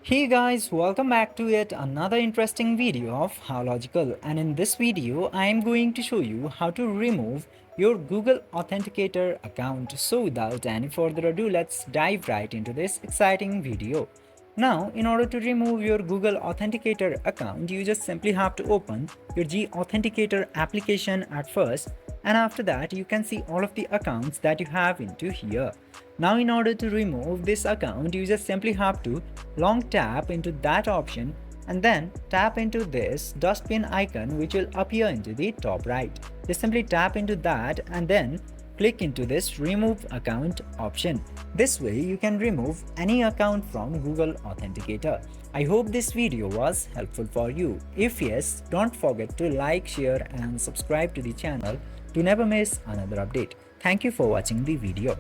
Hey guys, welcome back to yet another interesting video of How Logical, and in this video I am going to show you how to remove your Google Authenticator account. So without any further ado, let's dive right into this exciting video. Now, in order to remove your Google Authenticator account, you just simply have to open your G Authenticator application at first, and after that you can see all of the accounts that you have into here. Now in order to remove this account, you just simply have to long tap into that option and then tap into this dustbin icon which will appear into the top right. Just simply tap into that and then click into this remove account option. This way you can remove any account from Google Authenticator. I hope this video was helpful for you. If yes, don't forget to like, share and subscribe to the channel to never miss another update. Thank you for watching the video.